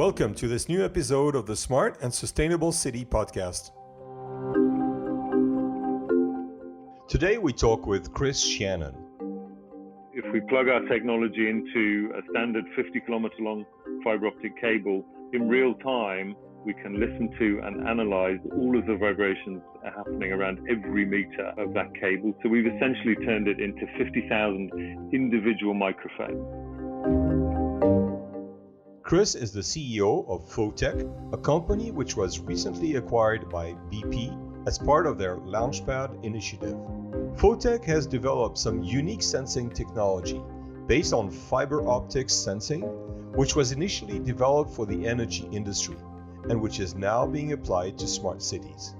Welcome to this new episode of the Smart and Sustainable City podcast. Today we talk with Shannon. If we plug our technology into a standard 50 kilometer long fiber optic cable, in real time, we can listen to and analyze all of the vibrations happening around every meter of that cable. So we've essentially turned it into 50,000 individual microphones. Chris is the CEO of FOTECH, a company which was recently acquired by BP as part of their Launchpad Initiative. FOTECH has developed some unique sensing technology based on fiber optic sensing, which was initially developed for the energy industry and which is now being applied to smart cities.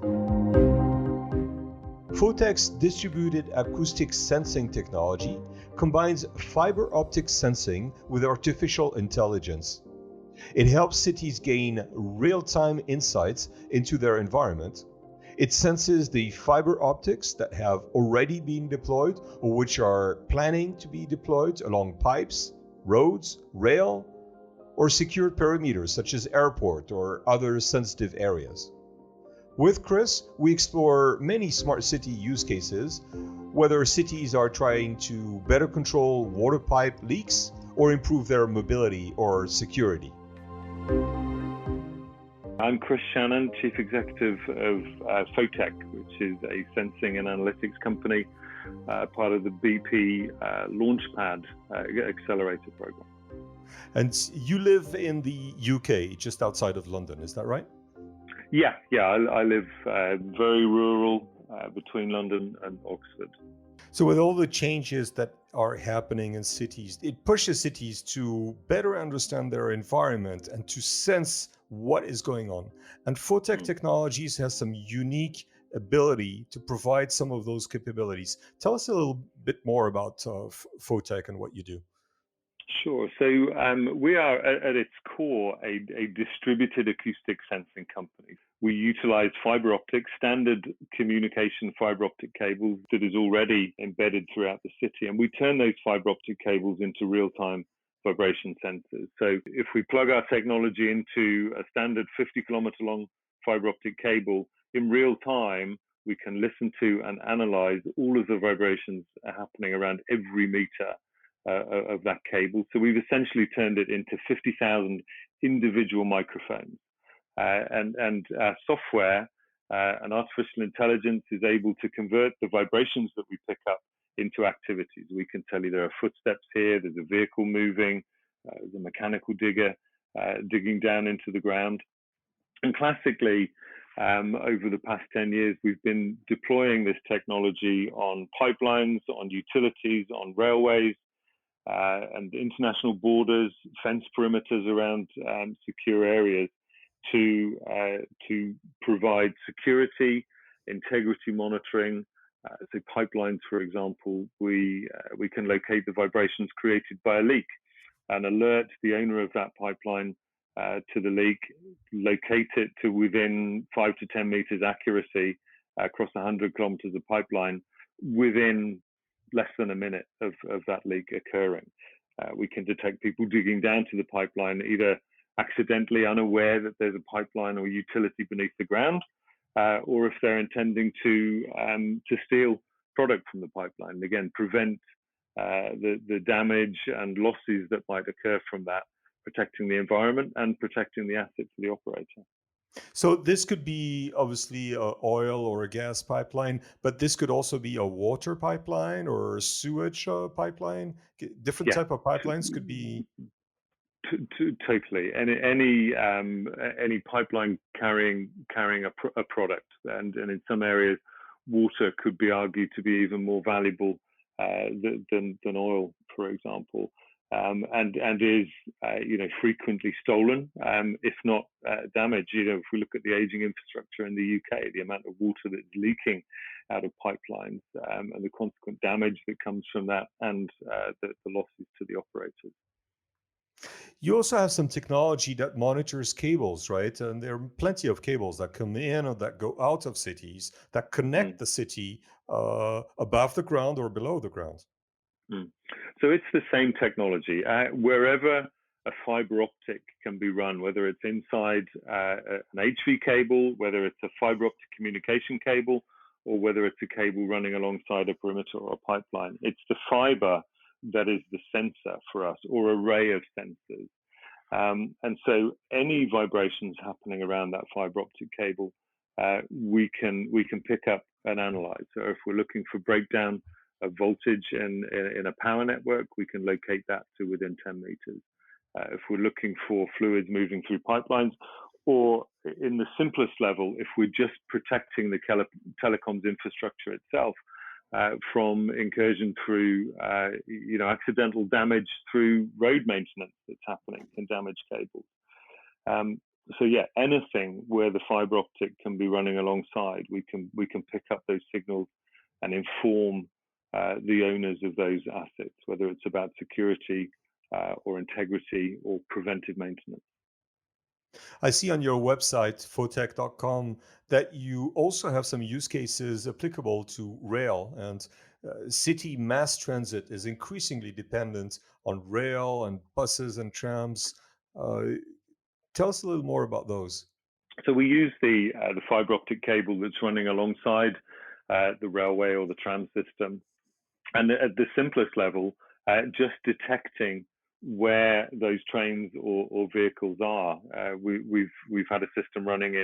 FOTECH's distributed acoustic sensing technology combines fiber optic sensing with artificial intelligence. It helps cities gain real-time insights into their environment. It senses the fiber optics that have already been deployed or which are planning to be deployed along pipes, roads, rail, or secured perimeters such as airport or other sensitive areas. With Chris, we explore many smart city use cases, whether cities are trying to better control water pipe leaks or improve their mobility or security. I'm Shannon, Chief Executive of FOTECH, which is a sensing and analytics company, part of the BP Launchpad Accelerator program. And you live in the UK, just outside of London, is that right? Yeah. I live very rural between London and Oxford. So with all the changes that are happening in cities, it pushes cities to better understand their environment and to sense what is going on. And FOTECH Technologies has some unique ability to provide some of those capabilities. Tell us a little bit more about FOTECH and what you do. Sure. So we are at its core a distributed acoustic sensing company. We utilize fiber optic, standard communication fiber optic cables that is already embedded throughout the city. And we turn those fiber optic cables into real-time vibration sensors. So if we plug our technology into a standard 50 kilometer long fiber optic cable, in real time, we can listen to and analyze all of the vibrations happening around every meter of that cable. So we've essentially turned it into 50,000 individual microphones. And our software and artificial intelligence is able to convert the vibrations that we pick up into activities. We can tell you there are footsteps here, there's a vehicle moving, there's a mechanical digger digging down into the ground. And classically, over the past 10 years, we've been deploying this technology on pipelines, on utilities, on railways, and international borders, fence perimeters around secure areas to provide security, integrity monitoring. So pipelines, for example, we can locate the vibrations created by a leak and alert the owner of that pipeline to the leak, locate it to within 5 to 10 meters accuracy across 100 kilometers of pipeline within less than a minute of that leak occurring. We can detect people digging down to the pipeline, either accidentally unaware that there's a pipeline or utility beneath the ground, or if they're intending to steal product from the pipeline. Again, prevent the damage and losses that might occur from that, protecting the environment and protecting the assets of the operator. So this could be obviously an oil or a gas pipeline, but this could also be a water pipeline or a sewage pipeline. Different type of pipelines could be. Totally. Any pipeline carrying a product, and in some areas, water could be argued to be even more valuable than oil, for example. And is frequently stolen, if not damaged. If we look at the aging infrastructure in the UK, the amount of water that's leaking out of pipelines, and the consequent damage that comes from that, and the losses to the operators. You also have some technology that monitors cables, right? And there are plenty of cables that come in or that go out of cities that connect the city above the ground or below the ground. So it's the same technology. Wherever a fiber optic can be run, whether it's inside an HV cable, whether it's a fiber optic communication cable, or whether it's a cable running alongside a perimeter or a pipeline. It's the fiber that is the sensor for us, or array of sensors. And so any vibrations happening around that fiber optic cable, we can pick up and analyze. So if we're looking for breakdown of voltage in a power network, we can locate that to within 10 meters. If we're looking for fluids moving through pipelines, or in the simplest level, if we're just protecting the telecoms infrastructure itself from incursion through, accidental damage through road maintenance that's happening, can damage cables. So yeah, anything where the fiber optic can be running alongside, we can pick up those signals and inform the owners of those assets, whether it's about security or integrity or preventive maintenance. I see on your website, fotech.com, that you also have some use cases applicable to rail, and city mass transit is increasingly dependent on rail and buses and trams. Uh, Tell us a little more about those. So we use the fiber optic cable that's running alongside the railway or the tram system, and at the simplest level, just detecting where those trains or vehicles are. We've had a system running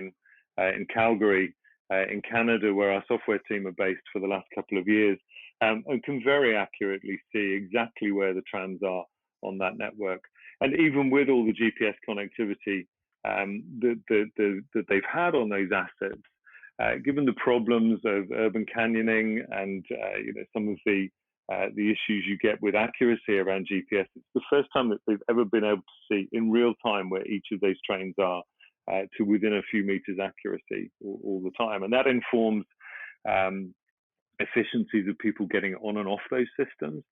in Calgary, in Canada, where our software team are based for the last couple of years, and can very accurately see exactly where the trams are on that network. And even with all the GPS connectivity that they've had on those assets, given the problems of urban canyoning and some of the issues you get with accuracy around GPS, it's the first time that they've ever been able to see in real time where each of those trains are to within a few meters accuracy all the time. And that informs efficiencies of people getting on and off those systems.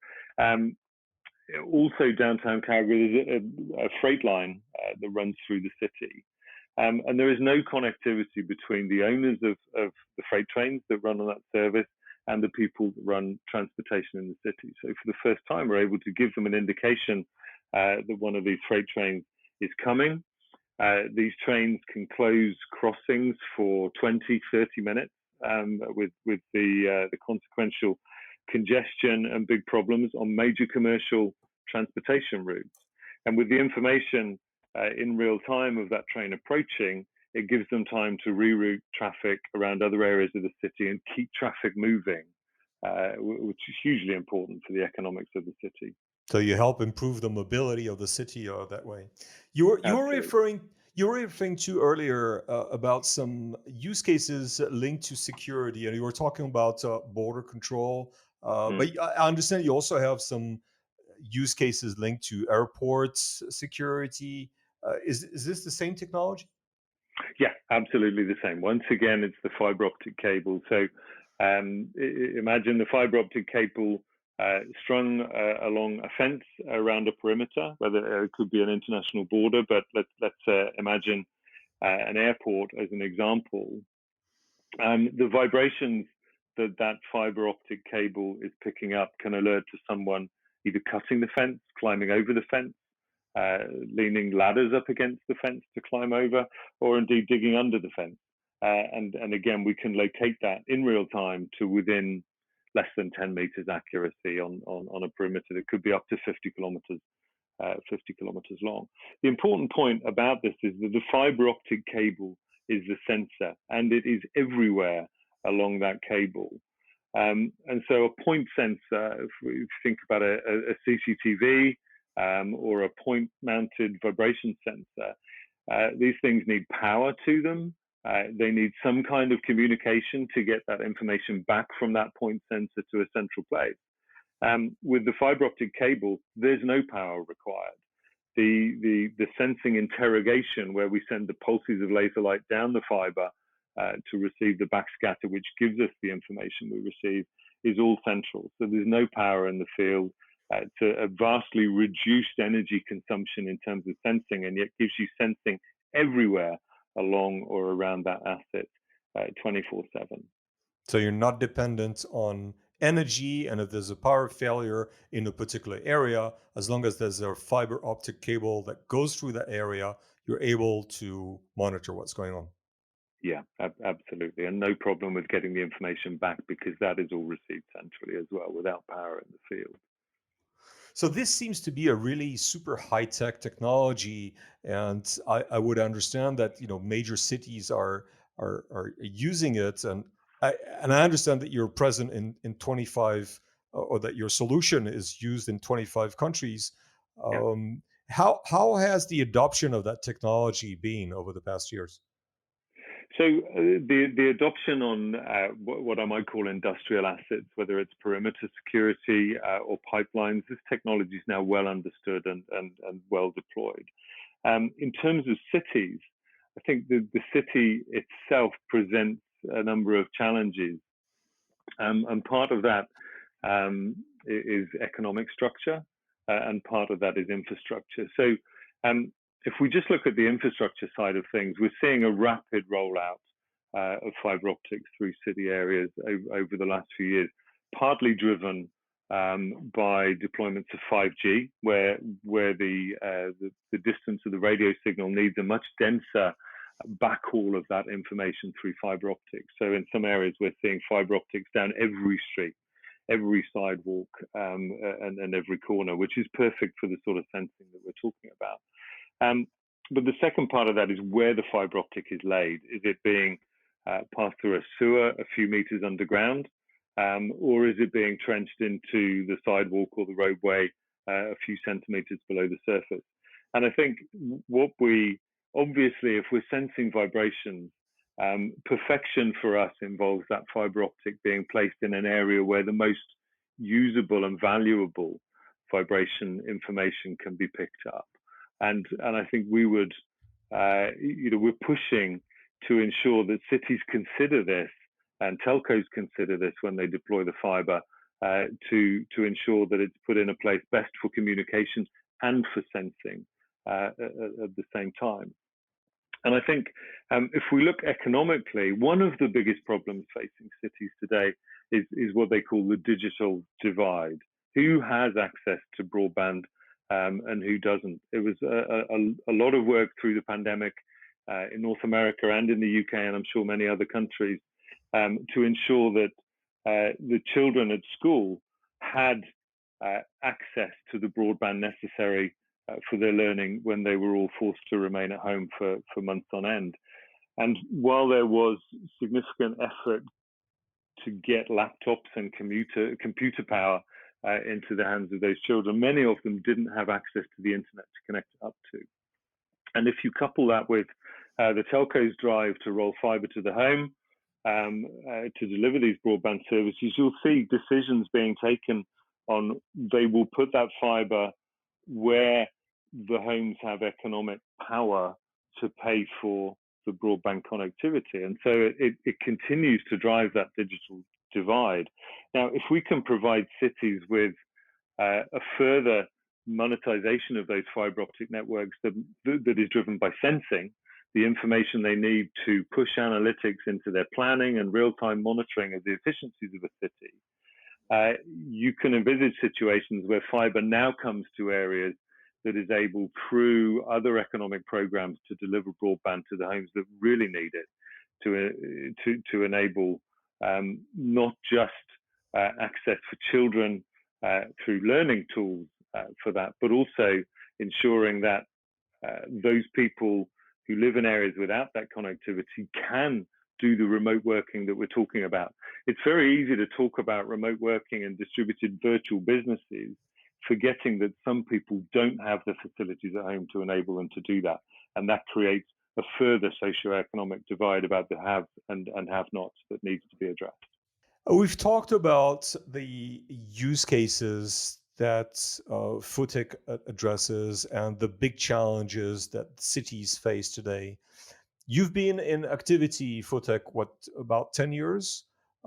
Also, downtown Calgary, there's a freight line that runs through the city. And there is no connectivity between the owners of the freight trains that run on that service and the people that run transportation in the city. So for the first time, we're able to give them an indication that one of these freight trains is coming. These trains can close crossings for 20, 30 minutes with the consequential congestion and big problems on major commercial transportation routes. And with the information in real time of that train approaching, it gives them time to reroute traffic around other areas of the city and keep traffic moving, which is hugely important for the economics of the city. So you help improve the mobility of the city that way. You were referring to earlier about some use cases linked to security, and you were talking about border control. But I understand you also have some use cases linked to airports security. Is this the same technology? Yeah, absolutely the same. Once again, it's the fiber optic cable. So imagine the fiber optic cable strung along a fence around a perimeter, whether it could be an international border, but let's imagine an airport as an example. The vibrations that fiber optic cable is picking up can alert to someone either cutting the fence, climbing over the fence, leaning ladders up against the fence to climb over, or indeed digging under the fence. And again, we can locate that in real time to within less than 10 meters accuracy on a perimeter that could be up to 50 kilometers long. The important point about this is that the fiber optic cable is the sensor, and it is everywhere along that cable. And so a point sensor, if we think about a CCTV or a point-mounted vibration sensor, these things need power to them. They need some kind of communication to get that information back from that point sensor to a central place. With the fiber optic cable, there's no power required. The sensing interrogation, where we send the pulses of laser light down the fiber to receive the backscatter, which gives us the information we receive, is all central. So there's no power in the field. It's a vastly reduced energy consumption in terms of sensing, and yet gives you sensing everywhere along or around that asset 24/7. So you're not dependent on energy and if there's a power failure in a particular area, as long as there's a fiber optic cable that goes through that area, you're able to monitor what's going on. Yeah, absolutely. And no problem with getting the information back because that is all received centrally as well without power in the field. So this seems to be a really super high tech technology, and I would understand that major cities are using it, and I understand that you're present in 25, or that your solution is used in 25 countries. Yeah. How has the adoption of that technology been over the past years? So the adoption on what I might call industrial assets, whether it's perimeter security or pipelines, this technology is now well understood and well deployed. In terms of cities, I think the city itself presents a number of challenges, and part of that is economic structure, and part of that is infrastructure. So if we just look at the infrastructure side of things, we're seeing a rapid rollout of fiber optics through city areas over the last few years, partly driven by deployments of 5G, where the distance of the radio signal needs a much denser backhaul of that information through fiber optics. So in some areas, we're seeing fiber optics down every street, every sidewalk, and every corner, which is perfect for the sort of sensing that we're talking about. But the second part of that is where the fiber optic is laid. Is it being passed through a sewer a few meters underground, or is it being trenched into the sidewalk or the roadway a few centimeters below the surface? And I think obviously, if we're sensing vibrations, perfection for us involves that fiber optic being placed in an area where the most usable and valuable vibration information can be picked up. And I think we're pushing to ensure that cities consider this and telcos consider this when they deploy the fiber, to ensure that it's put in a place best for communications and for sensing at the same time. And I think if we look economically, one of the biggest problems facing cities today is what they call the digital divide. Who has access to broadband and who doesn't? It was a lot of work through the pandemic in North America and in the UK, and I'm sure many other countries, to ensure that the children at school had access to the broadband necessary for their learning when they were all forced to remain at home for months on end. And while there was significant effort to get laptops and computer power into the hands of those children, many of them didn't have access to the internet to connect up to. And if you couple that with the telco's drive to roll fiber to the home, to deliver these broadband services, you'll see decisions being taken on they will put that fiber where the homes have economic power to pay for the broadband connectivity. And so it continues to drive that digital divide. Now, if we can provide cities with a further monetization of those fiber optic networks that is driven by sensing, the information they need to push analytics into their planning and real-time monitoring of the efficiencies of a city, you can envisage situations where fiber now comes to areas that is able, through other economic programs, to deliver broadband to the homes that really need it, to enable not just access for children through learning tools for that, but also ensuring that those people who live in areas without that connectivity can do the remote working that we're talking about. It's very easy to talk about remote working and distributed virtual businesses, forgetting that some people don't have the facilities at home to enable them to do that. And that creates a further socioeconomic divide about the have and have-nots that needs to be addressed. We've talked about the use cases that FOTECH addresses and the big challenges that cities face today. You've been in activity, FOTECH, about 10 years?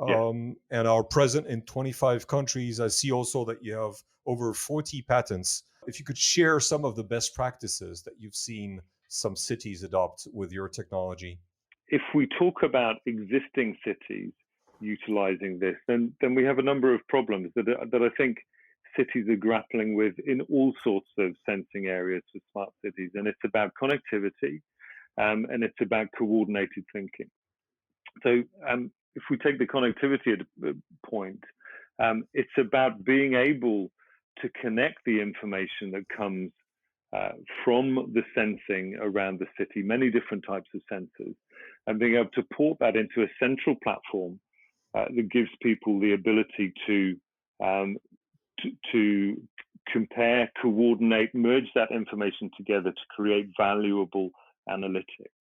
Yes. And are present in 25 countries. I see also that you have over 40 patents. If you could share some of the best practices that you've seen some cities adopt with your technology. If we talk about existing cities, utilizing this, then we have a number of problems that I think cities are grappling with in all sorts of sensing areas for smart cities. And it's about connectivity, and it's about coordinated thinking. So if we take the connectivity point, it's about being able to connect the information that comes from the sensing around the city, many different types of sensors, and being able to port that into a central platform that gives people the ability to compare, coordinate, merge that information together to create valuable analytics.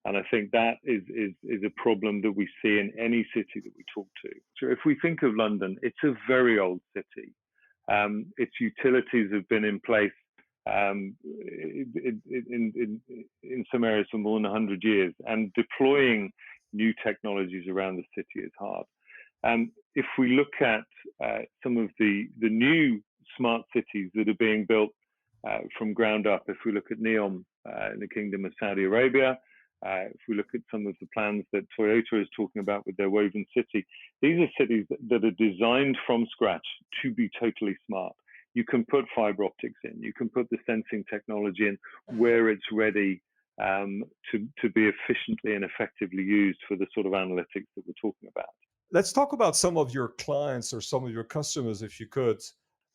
And I think that is a problem that we see in any city that we talk to. So if we think of London, it's a very old city. Its utilities have been in place in some areas for more than 100 years, and deploying new technologies around the city is hard. If we look at some of the new smart cities that are being built from ground up, if we look at NEOM in the Kingdom of Saudi Arabia, if we look at some of the plans that Toyota is talking about with their Woven City, these are cities that are designed from scratch to be totally smart. You can put fiber optics in, you can put the sensing technology in where it's ready to be efficiently and effectively used for the sort of analytics that we're talking about. Let's talk about some of your clients or some of your customers, if you could.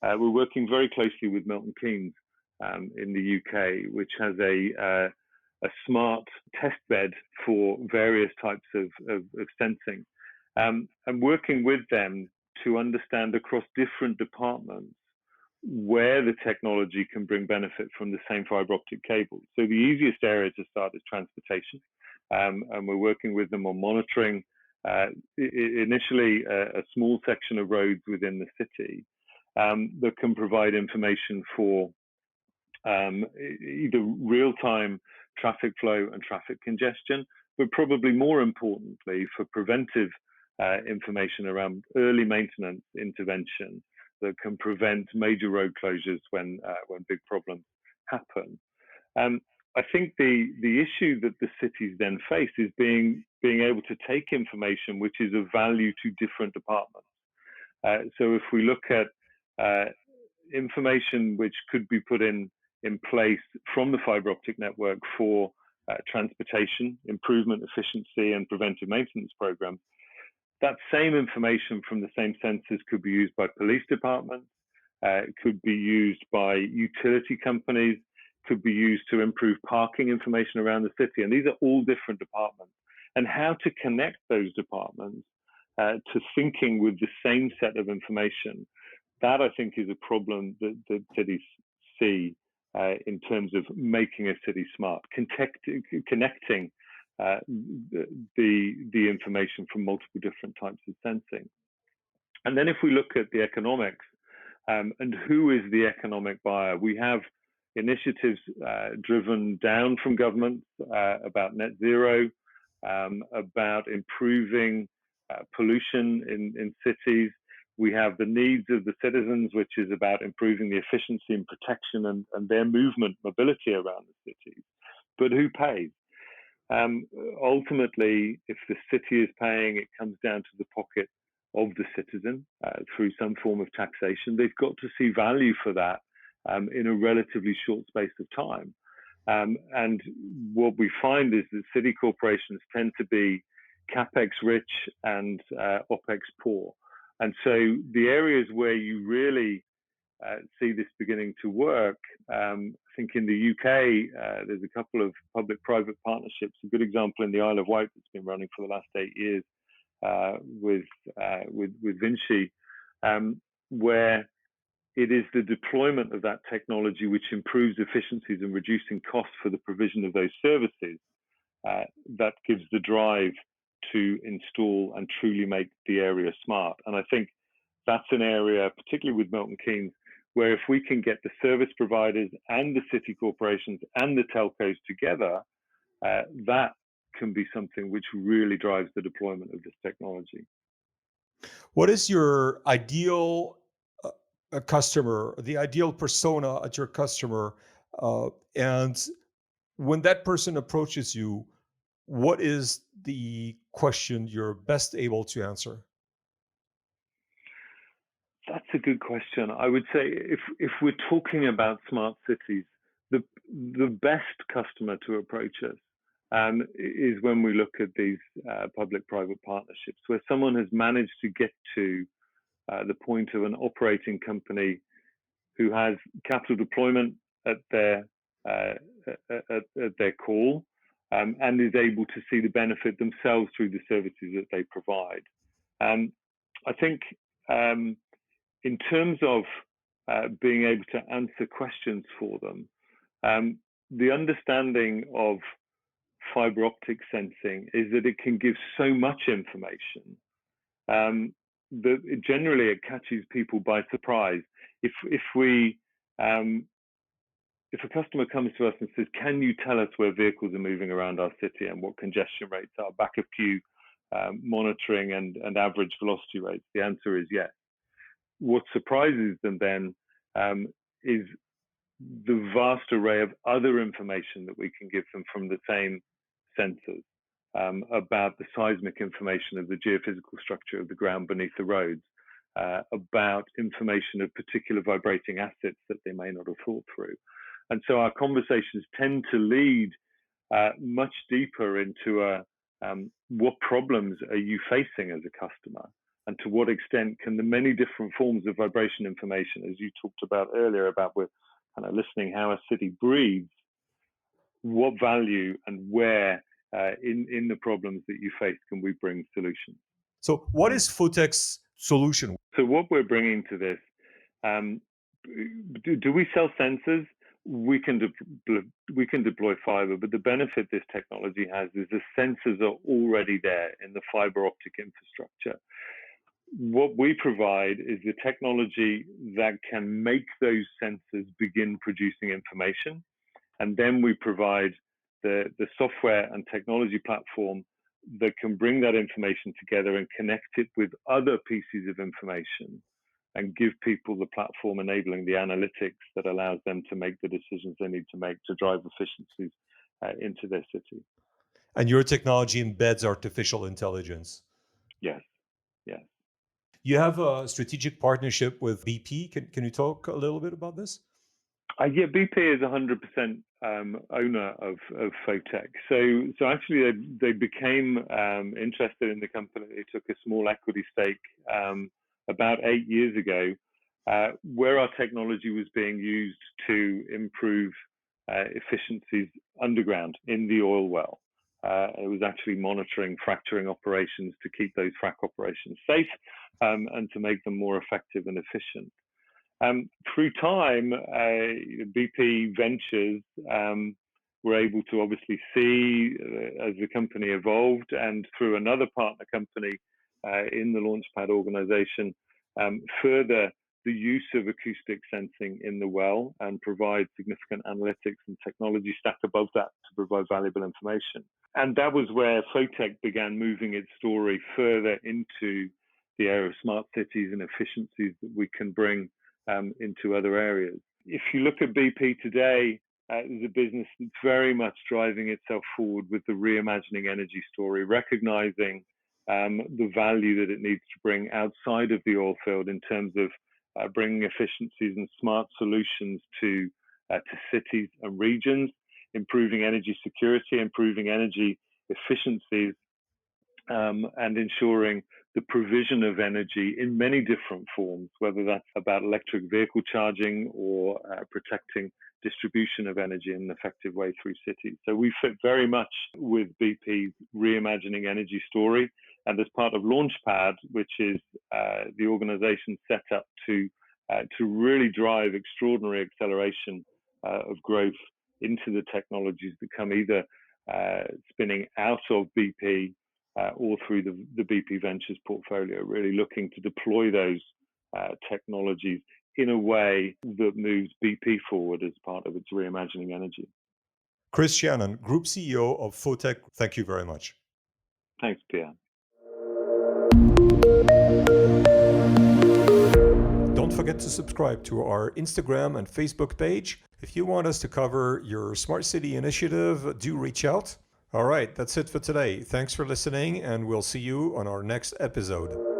We're working very closely with Milton Keynes in the UK, which has a smart test bed for various types of sensing, and working with them to understand across different departments where the technology can bring benefit from the same fiber optic cable. So the easiest area to start is transportation, and we're working with them on monitoring initially a small section of roads within the city that can provide information for either real-time traffic flow and traffic congestion, but probably more importantly for preventive information around early maintenance intervention that can prevent major road closures when big problems happen. I think the issue that the cities then face is being able to take information which is of value to different departments. So if we look at information which could be put in place from the fiber optic network for transportation, improvement, efficiency, and preventive maintenance programs, that same information from the same sensors could be used by police departments, it could be used by utility companies, could be used to improve parking information around the city. And these are all different departments. And how to connect those departments to thinking with the same set of information, that I think is a problem that cities see in terms of making a city smart, connecting the information from multiple different types of sensing. And then if we look at the economics and who is the economic buyer, we have initiatives driven down from governments about net zero, about improving pollution in cities. We have the needs of the citizens, which is about improving the efficiency and protection and their mobility around the cities. But who pays? Ultimately, if the city is paying, it comes down to the pocket of the citizen through some form of taxation. They've got to see value for that in a relatively short space of time. And what we find is that city corporations tend to be capex rich and opex poor. And so the areas where you really see this beginning to work, I think in the UK, there's a couple of public-private partnerships. A good example in the Isle of Wight that's been running for the last 8 years with Vinci, where it is the deployment of that technology which improves efficiencies and reducing costs for the provision of those services that gives the drive to install and truly make the area smart. And I think that's an area, particularly with Milton Keynes, where if we can get the service providers and the city corporations and the telcos together, that can be something which really drives the deployment of this technology. What is your ideal customer, the ideal persona at your customer? And when that person approaches you, what is the question you're best able to answer? That's a good question. I would say if we're talking about smart cities, the best customer to approach us is when we look at these public-private partnerships, where someone has managed to get to the point of an operating company who has capital deployment at their call, and is able to see the benefit themselves through the services that they provide. I think in terms of being able to answer questions for them, the understanding of fiber optic sensing is that it can give so much information that generally it catches people by surprise. If a customer comes to us and says, "Can you tell us where vehicles are moving around our city and what congestion rates are, back of queue monitoring and average velocity rates?" The answer is yes. What surprises them then is the vast array of other information that we can give them from the same sensors about the seismic information of the geophysical structure of the ground beneath the roads, about information of particular vibrating assets that they may not have thought through. And so our conversations tend to lead much deeper into what problems are you facing as a customer, and to what extent can the many different forms of vibration information, as you talked about earlier, about we're kind of listening how a city breathes, what value and where in the problems that you face can we bring solutions. So what is FOTEC's solution? So what we're bringing to this, do we sell sensors? We can deploy fiber, but the benefit this technology has is the sensors are already there in the fiber optic infrastructure. What we provide is the technology that can make those sensors begin producing information, and then we provide the software and technology platform that can bring that information together and connect it with other pieces of information and give people the platform enabling the analytics that allows them to make the decisions they need to make to drive efficiencies into their city. And your technology embeds artificial intelligence. Yes, yes. You have a strategic partnership with BP. Can you talk a little bit about this? Yeah, BP is 100% owner of FOTECH. So actually, they became interested in the company. They took a small equity stake about 8 years ago, where our technology was being used to improve efficiencies underground in the oil well. It was actually monitoring fracturing operations to keep those frac operations safe and to make them more effective and efficient. Through time, BP Ventures were able to obviously see as the company evolved, and through another partner company in the Launchpad organization, further the use of acoustic sensing in the well and provide significant analytics and technology stack above that to provide valuable information. And that was where FOTECH began moving its story further into the area of smart cities and efficiencies that we can bring into other areas. If you look at BP today, there's a business that's very much driving itself forward with the reimagining energy story, recognizing the value that it needs to bring outside of the oil field in terms of bringing efficiencies and smart solutions to cities and regions, improving energy security, improving energy efficiencies, and ensuring the provision of energy in many different forms, whether that's about electric vehicle charging or protecting distribution of energy in an effective way through cities. So we fit very much with BP's reimagining energy story. And as part of Launchpad, which is the organization set up to really drive extraordinary acceleration of growth into the technologies that come either spinning out of BP or through the BP Ventures portfolio, really looking to deploy those technologies in a way that moves BP forward as part of its reimagining energy. Chris Shannon, Group CEO of FOTECH, thank you very much. Thanks, Pierre. Don't forget to subscribe to our Instagram and Facebook page. If you want us to cover your Smart City initiative, do reach out. All right, that's it for today. Thanks for listening, and we'll see you on our next episode.